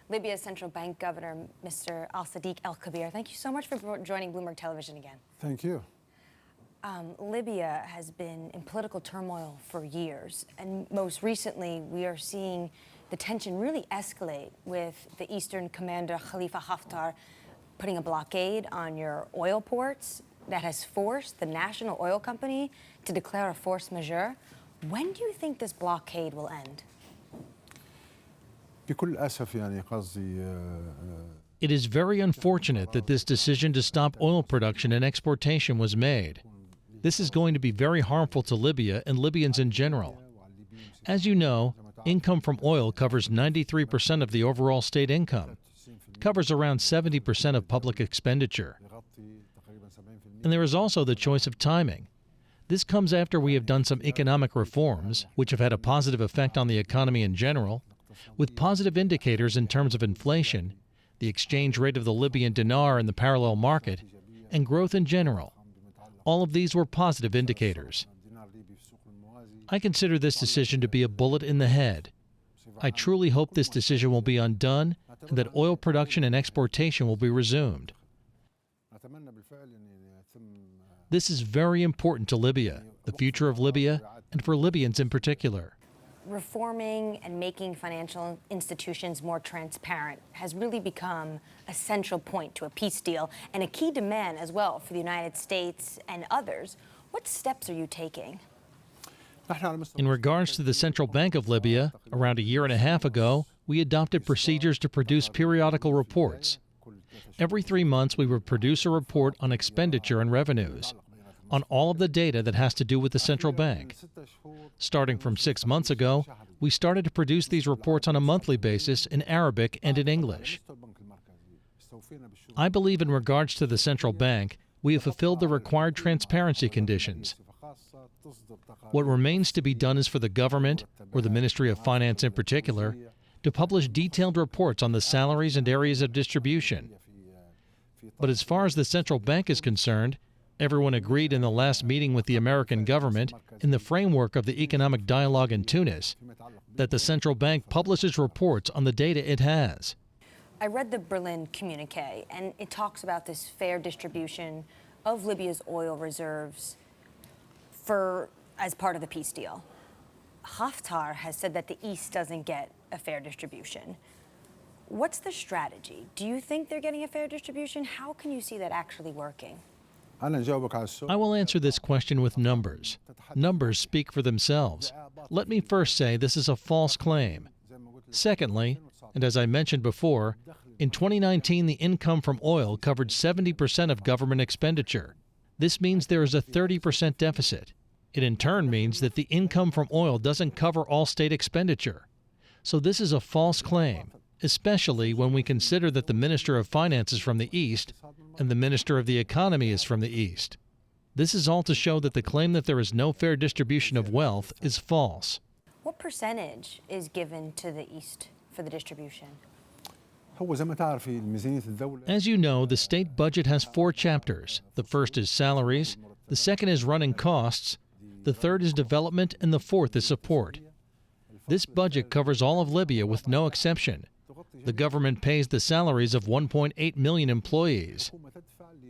Libya's central bank governor, Mr. Sadiq Al-Kabir. Thank you so much for joining Bloomberg Television again. Thank you. Libya has been in political turmoil for years, and most recently we are seeing the tension really escalate with the Eastern commander Khalifa Haftar putting a blockade on your oil ports that has forced the national oil company to declare a force majeure. When do you think this blockade will end? بكل أسف يعني قصدي It is very unfortunate that this decision to stop oil production and exportation was made. This is going to be very harmful to Libya and Libyans in general. As you know, income from oil covers 93% of the overall state income. It covers around 70% of public expenditure. And there is also the choice of timing. This comes after we have done some economic reforms, which have had a positive effect on the economy in general, with positive indicators in terms of inflation, the exchange rate of the Libyan dinar in the parallel market, and growth in general. All of these were positive indicators. I consider this decision to be a bullet in the head. I truly hope this decision will be undone and that oil production and exportation will be resumed. This is very important to Libya, the future of Libya, and for Libyans in particular. Reforming and making financial institutions more transparent has really become a central point to a peace deal and a key demand as well for the United States and others. What steps are you taking? In regards to the Central Bank of Libya, around a year and a half ago, we adopted procedures to produce periodical reports. Every 3 months, we would produce a report on expenditure and revenues, on all of the data that has to do with the central bank. Starting from 6 months ago, we started to produce these reports on a monthly basis in Arabic and in English. I believe in regards to the central bank, we have fulfilled the required transparency conditions. What remains to be done is for the government, or the Ministry of Finance in particular, to publish detailed reports on the salaries and areas of distribution. But as far as the central bank is concerned, everyone agreed in the last meeting with the American government, in the framework of the economic dialogue in Tunis, that the central bank publishes reports on the data it has. I read the Berlin communique, and it talks about this fair distribution of Libya's oil reserves as part of the peace deal. Haftar has said that the East doesn't get a fair distribution. What's the strategy? Do you think they're getting a fair distribution? How can you see that actually working? I will answer this question with numbers. Numbers speak for themselves. Let me first say this is a false claim. Secondly, and as I mentioned before, in 2019 the income from oil covered 70% of government expenditure. This means there is a 30% deficit. It in turn means that the income from oil doesn't cover all state expenditure. So this is a false claim, especially when we consider that the Minister of Finance is from the East and the Minister of the Economy is from the East. This is all to show that the claim that there is no fair distribution of wealth is false. What percentage is given to the East for the distribution? As you know, the state budget has 4 chapters. The first is salaries, the second is running costs, the third is development, and the fourth is support. This budget covers all of Libya with no exception. The government pays the salaries of 1.8 million employees.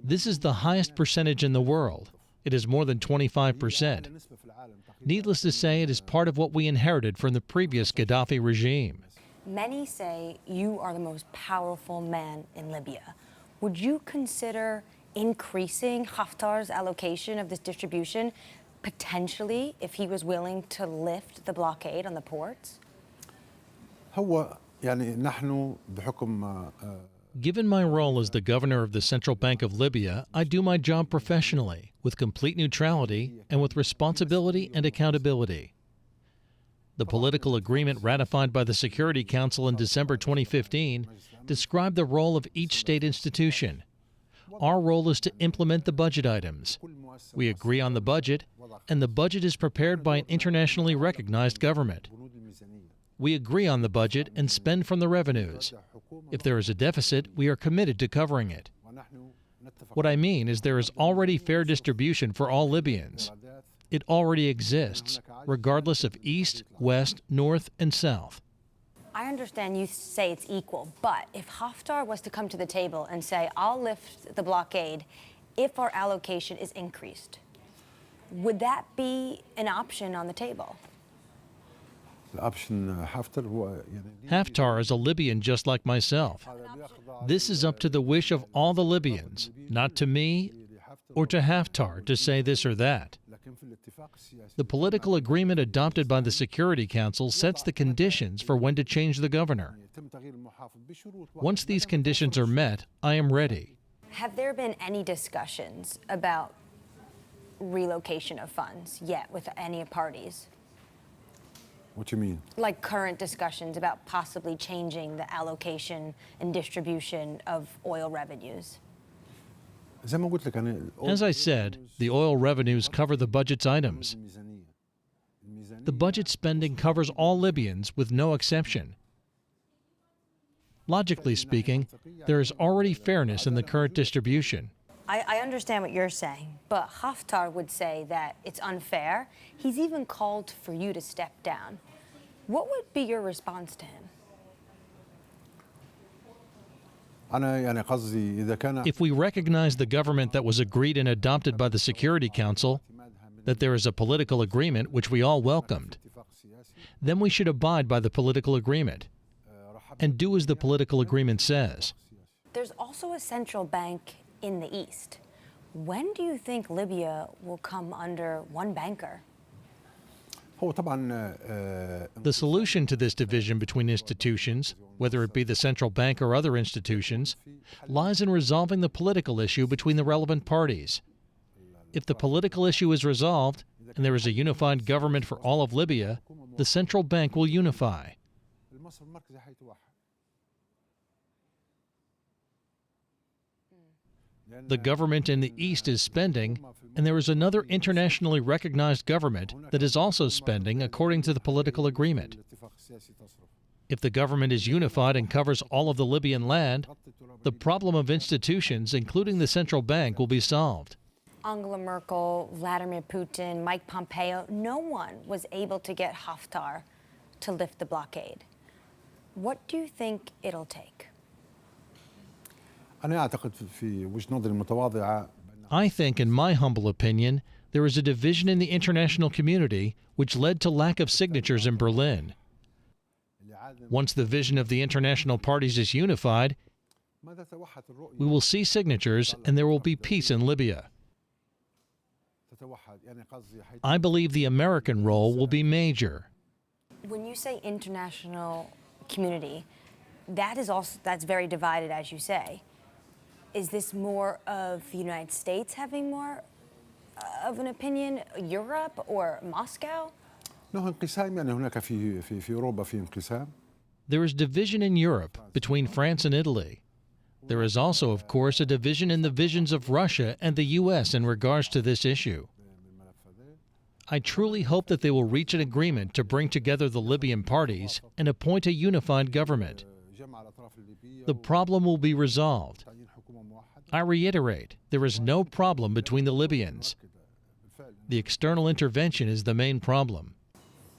This is the highest percentage in the world. It is more than 25%. Needless to say, it is part of what we inherited from the previous Gaddafi regime. Many say you are the most powerful man in Libya. Would you consider increasing Haftar's allocation of this distribution, potentially, if he was willing to lift the blockade on the ports? Given my role as the governor of the Central Bank of Libya, I do my job professionally, with complete neutrality and with responsibility and accountability. The political agreement ratified by the Security Council in December 2015 described the role of each state institution. Our role is to implement the budget items. We agree on the budget, and the budget is prepared by an internationally recognized government. We agree on the budget and spend from the revenues. If there is a deficit, we are committed to covering it. What I mean is there is already fair distribution for all Libyans. It already exists, regardless of East, West, North, and South. I understand you say it's equal, but if Haftar was to come to the table and say, I'll lift the blockade if our allocation is increased, would that be an option on the table? Haftar is a Libyan just like myself. This is up to the wish of all the Libyans, not to me or to Haftar to say this or that. The political agreement adopted by the Security Council sets the conditions for when to change the governor. Once these conditions are met, I am ready. Have there been any discussions about relocation of funds yet with any parties? What do you mean? Like current discussions about possibly changing the allocation and distribution of oil revenues? As I said, the oil revenues cover the budget's items. The budget spending covers all Libyans with no exception. Logically speaking, there is already fairness in the current distribution. I understand what you're saying, but Haftar would say that it's unfair. He's even called for you to step down. What would be your response to him? If we recognize the government that was agreed and adopted by the Security Council, that there is a political agreement which we all welcomed, then we should abide by the political agreement and do as the political agreement says. There's also a central bank in the east. When do you think Libya will come under one banker? The solution to this division between institutions, whether it be the central bank or other institutions, lies in resolving the political issue between the relevant parties. If the political issue is resolved, and there is a unified government for all of Libya, the central bank will unify. The government in the east is spending, and there is another internationally recognized government that is also spending according to the political agreement. If the government is unified and covers all of the Libyan land, the problem of institutions, including the central bank, will be solved. Angela Merkel, Vladimir Putin, Mike Pompeo, no one was able to get Haftar to lift the blockade. What do you think it'll take? I think, in my humble opinion, there is a division in the international community which led to lack of signatures in Berlin. Once the vision of the international parties is unified, we will see signatures and there will be peace in Libya. I believe the American role will be major. When you say international community, that's very divided, as you say. Is this more of the United States having more of an opinion, Europe or Moscow? There is division in Europe between France and Italy. There is also, of course, a division in the visions of Russia and the U.S. in regards to this issue. I truly hope that they will reach an agreement to bring together the Libyan parties and appoint a unified government. The problem will be resolved. I reiterate, there is no problem between the Libyans. The external intervention is the main problem.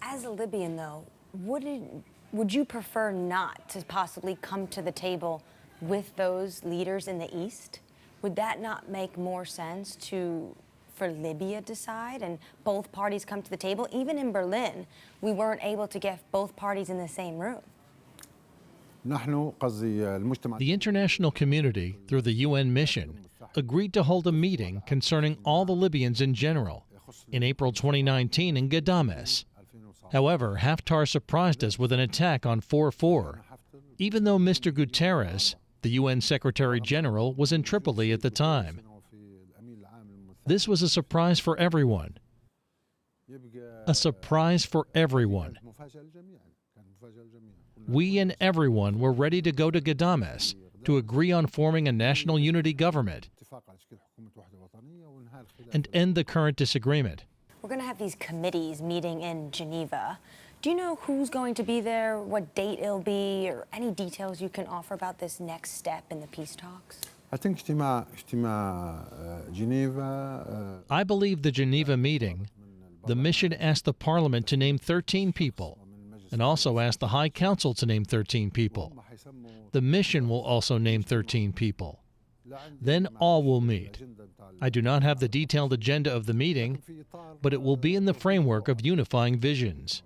As a Libyan, though, would you prefer not to possibly come to the table with those leaders in the East? Would that not make more sense for Libya to decide and both parties come to the table? Even in Berlin, we weren't able to get both parties in the same room. The international community, through the UN mission, agreed to hold a meeting concerning all the Libyans in general in April 2019 in Ghadames. However, Haftar surprised us with an attack on 4/4, even though Mr. Guterres, the UN Secretary General, was in Tripoli at the time. This was a surprise for everyone. A surprise for everyone. We and everyone were ready to go to Ghadames to agree on forming a national unity government and end the current disagreement. We're going to have these committees meeting in Geneva. Do you know who's going to be there, what date it'll be, or any details you can offer about this next step in the peace talks? I believe the Geneva meeting, the mission asked the parliament to name 13 people, and also asked the High Council to name 13 people. The mission will also name 13 people. Then all will meet. I do not have the detailed agenda of the meeting, but it will be in the framework of unifying visions.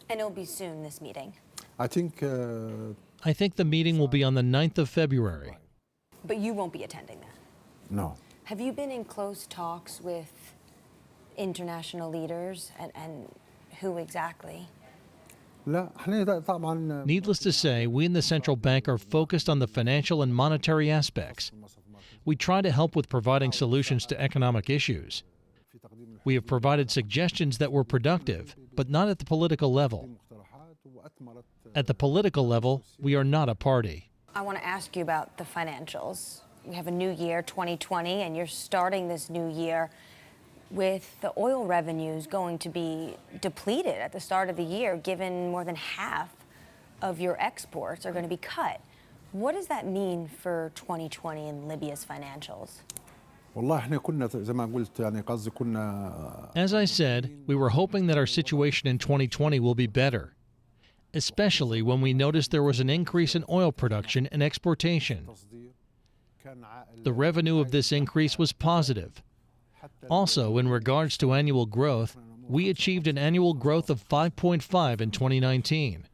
And it'll be soon, this meeting. I think the meeting will be on the 9th of February. But you won't be attending that. no. Have you been in close talks with international leaders, and who exactly? لا احنا طبعا Needless to say, we in the central bank are focused on the financial and monetary aspects. We try to help with providing solutions to economic issues. We have provided suggestions that were productive, but not at the political level. At the political level, we are not a party. I want to ask you about the financials. We have a new year, 2020, and you're starting this new year with the oil revenues going to be depleted at the start of the year, given more than half of your exports are going to be cut. What does that mean for 2020 in Libya's financials? والله احنا كنا زي ما قلت يعني قصدي كنا As I said, we were hoping that our situation in 2020 will be better, especially when we noticed there was an increase in oil production and exportation. The revenue of this increase was positive. Also, in regards to annual growth, we achieved an annual growth of 5.5 in 2019.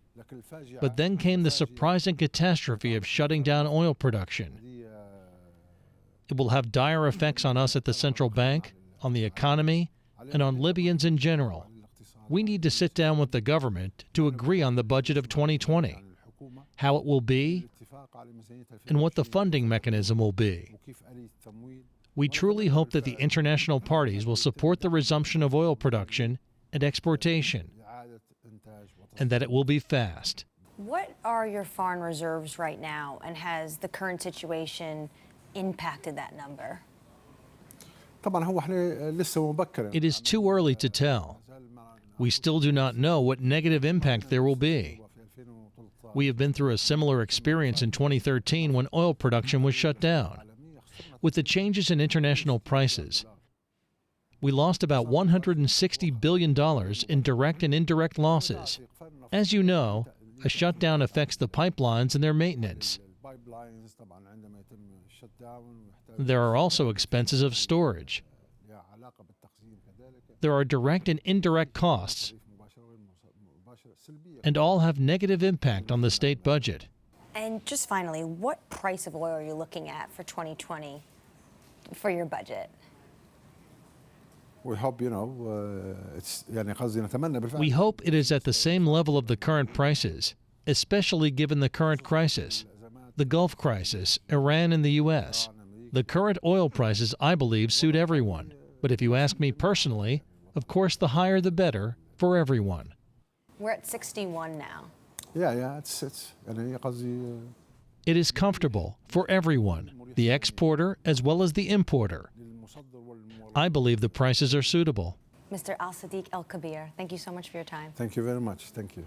But then came the surprising catastrophe of shutting down oil production. It will have dire effects on us at the central bank, on the economy, and on Libyans in general. We need to sit down with the government to agree on the budget of 2020, how it will be, and what the funding mechanism will be. We truly hope that the international parties will support the resumption of oil production and exportation, and that it will be fast. What are your foreign reserves right now, and has the current situation impacted that number? طبعا هو احنا لسه مبكر. It is too early to tell. We still do not know what negative impact there will be. We have been through a similar experience in 2013 when oil production was shut down. With the changes in international prices, we lost about $160 billion in direct and indirect losses. As you know, a shutdown affects the pipelines and their maintenance. There are also expenses of storage. There are direct and indirect costs, and all have negative impact on the state budget. And just finally, what price of oil are you looking at for 2020 for your budget? We hope it's يعني قصدي نتمنى بالفعل. We hope it is at the same level of the current prices, especially given the current crisis, the Gulf crisis, Iran and the U.S. The current oil prices, I believe, suit everyone. But if you ask me personally, of course, the higher the better for everyone. We're at 61 now. Yeah, it's يعني قصدي It is comfortable for everyone, the exporter as well as the importer. I believe the prices are suitable. Mr. Sadiq Al-Kabir, thank you so much for your time. Thank you very much. Thank you.